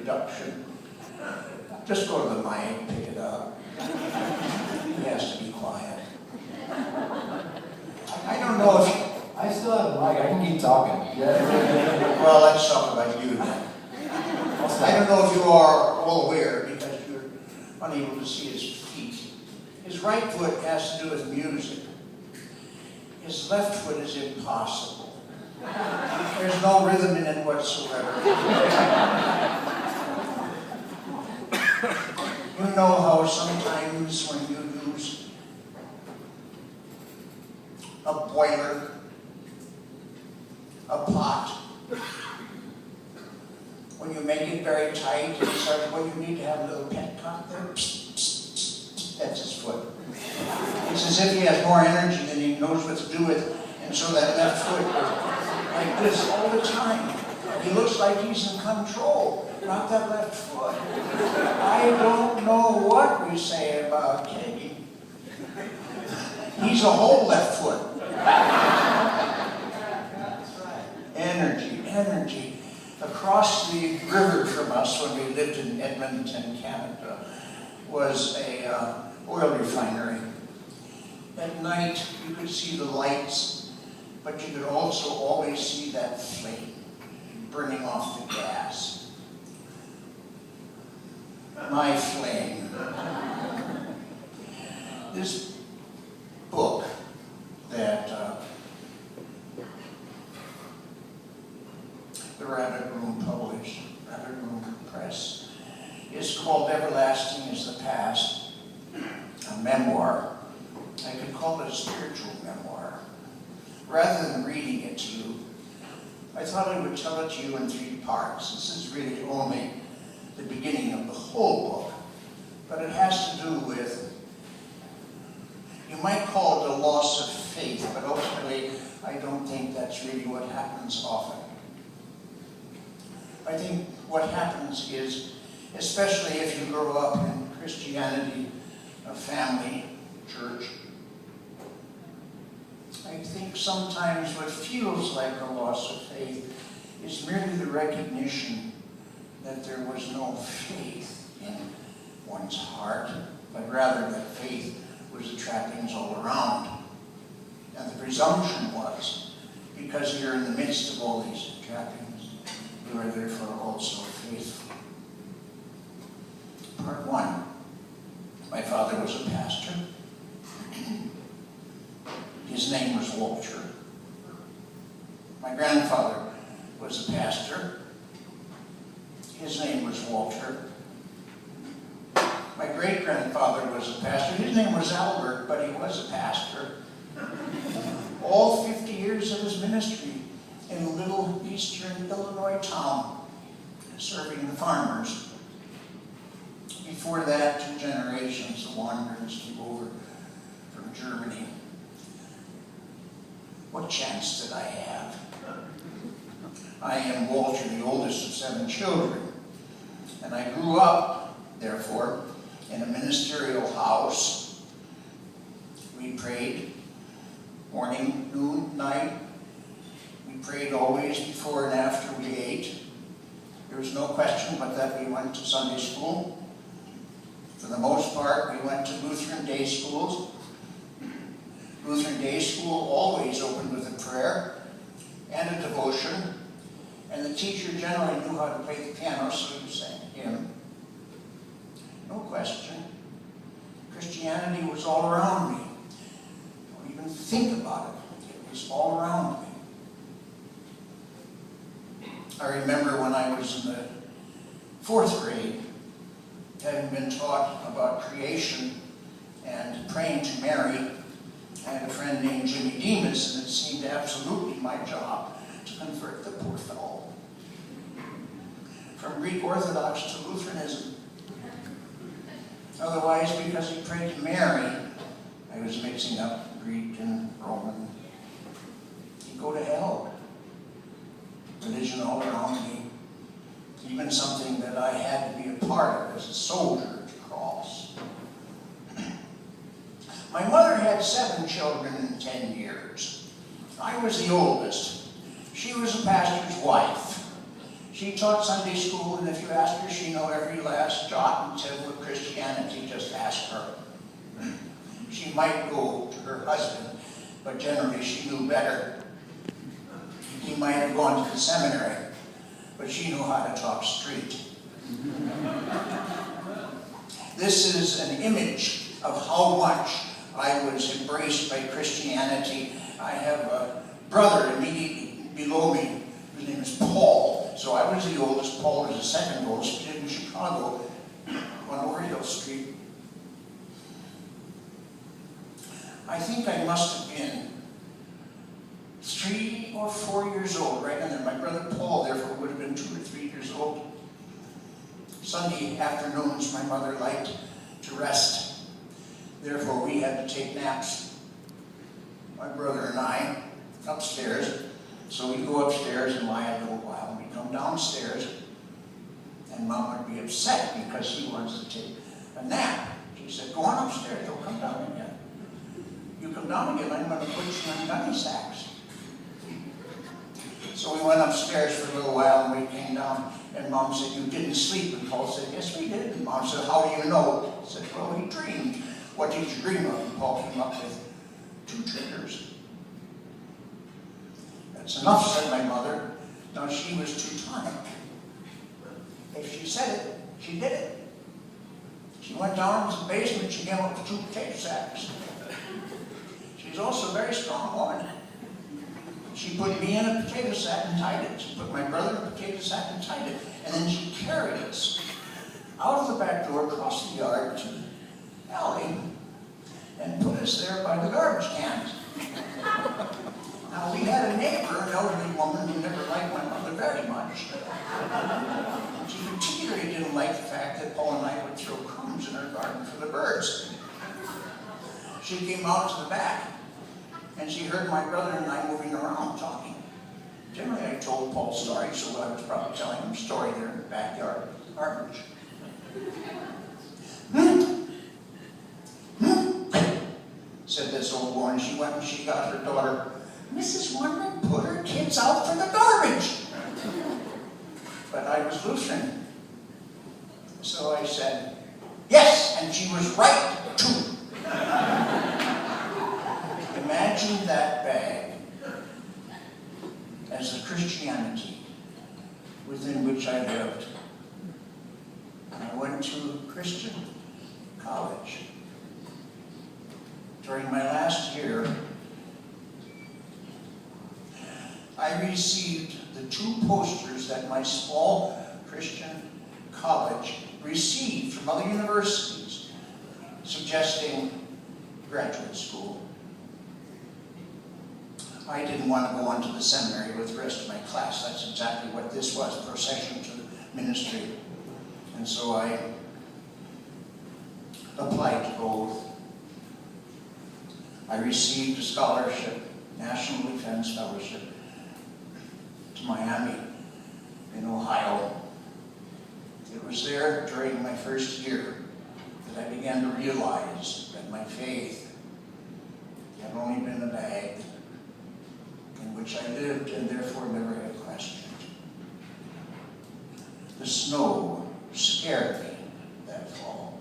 introduction. Just go to the mic, pick it up. He has to be quiet. I don't know if... I still have a mic, I can keep talking. Well, let's talk about you then. I don't know if you are all aware, because you're unable to see his feet. His right foot has to do with music. His left foot is impossible. There's no rhythm in it whatsoever. You know how sometimes when you use a boiler, a pot, when you make it very tight, and start, well, you need to have a little petcock there. Psst, psst, psst. That's his foot. It's as if he has more energy than he knows what to do with, and so that left foot goes like this all the time. He looks like he's in control, not that left foot. I don't know what we say about Katie. He's a whole left foot. That's right. Energy, energy. Across the river from us, when we lived in Edmonton, Canada, was a oil refinery. At night, you could see the lights, but you could also always see that flame burning off the gas. My flame. This book that the Rabbit Room published, Rabbit Room Press, is called Everlasting is the Past, a memoir. I could call it a spiritual memoir. Rather than reading it to you, I thought I would tell it to you in 3 parts. This is really only the beginning of the whole book, but it has to do with, you might call it a loss of faith, but ultimately I don't think that's really what happens often. I think what happens is, especially if you grow up in Christianity, a family, church, I think sometimes what feels like a loss of faith is merely the recognition that there was no faith in one's heart, but rather that faith was the trappings all around. And the presumption was, because you're in the midst of all these trappings, you are therefore also faithful. Part 1. My father was a pastor. His name was Walter. My grandfather was a pastor. His name was Walter. My great-grandfather was a pastor. His name was Albert, but he was a pastor. All 50 years of his ministry in a little eastern Illinois town, serving the farmers. Before that, 2 generations of Wangerins came over from Germany. What chance did I have? I am Walter, the oldest of 7 children, and I grew up, therefore, in a ministerial house. We prayed morning, noon, night. We prayed always before and after we ate. There was no question but that we went to Sunday school. For the most part, we went to Lutheran day schools. Lutheran day school always opened with a prayer and a devotion, and the teacher generally knew how to play the piano, so he sang a hymn. No question. Christianity was all around me. Don't even think about it. It was all around me. I remember when I was in the 4th grade, having been taught about creation and praying to Mary. I had a friend named Jimmy Demas, and it seemed absolutely my job to convert the poor fellow from Greek Orthodox to Lutheranism. Otherwise, because he prayed to Mary, I was mixing up Greek and Roman. He'd go to hell. Religion all around me. Even something that I had to be a part of as a soldier at the cross. My mother had 7 children in 10 years. I was the oldest. She was a pastor's wife. She taught Sunday school, and if you asked her, she knew every last jot and tittle of Christianity. Just ask her. She might go to her husband, but generally she knew better. He might have gone to the seminary, but she knew how to talk street. This is an image of how much I was embraced by Christianity. I have a brother immediately below me. His name is Paul. So I was the oldest. Paul was the second oldest. He lived in Chicago, on over Hill Street. I think I must have been 3 or 4 years old, right? And then my brother Paul, therefore, would have been 2 or 3 years old. Sunday afternoons, my mother liked to rest. Therefore, we had to take naps. My brother and I, upstairs. So we'd go upstairs and lie a little while. And we'd come downstairs, and Mom would be upset because he wants to take a nap. She said, go on upstairs, don't come down again. You come down again, I'm going to put you in gunny sacks. So we went upstairs for a little while, and we came down, and Mom said, you didn't sleep. And Paul said, yes, we did. And Mom said, how do you know? He said, well, we dreamed. What did you dream of? And Paul came up with 2 triggers. That's enough, said my mother. Now, she was Teutonic. If she said it, she did it. She went down to the basement, she came up with 2 potato sacks. She's also a very strong woman. She put me in a potato sack and tied it. She put my brother in a potato sack and tied it. And then she carried us out of the back door, across the yard to the alley, and put us there by the garbage cans. Now, we had a neighbor, an elderly woman, who never liked my mother very much. She particularly didn't like the fact that Paul and I would throw crumbs in her garden for the birds. She came out to the back, and she heard my brother and I moving around talking. Generally, I told Paul stories, so I was probably telling him a story there in the backyard garbage. Said this old woman. She went and she got her daughter. Mrs. Wangerin put her kids out for the garbage. But I was Lutheran. So I said, yes, and she was right, too. Imagine that bag as the Christianity within which I lived. I went to Christian college. During my last year, I received the 2 posters that my small Christian college received from other universities, suggesting graduate school. I didn't want to go on to the seminary with the rest of my class. That's exactly what this was, procession to ministry. And so I applied to both. I received a scholarship, National Defense Fellowship, to Miami in Ohio. It was there during my first year that I began to realize that my faith had only been a bag in which I lived and therefore never had questioned. The snow scared me that fall.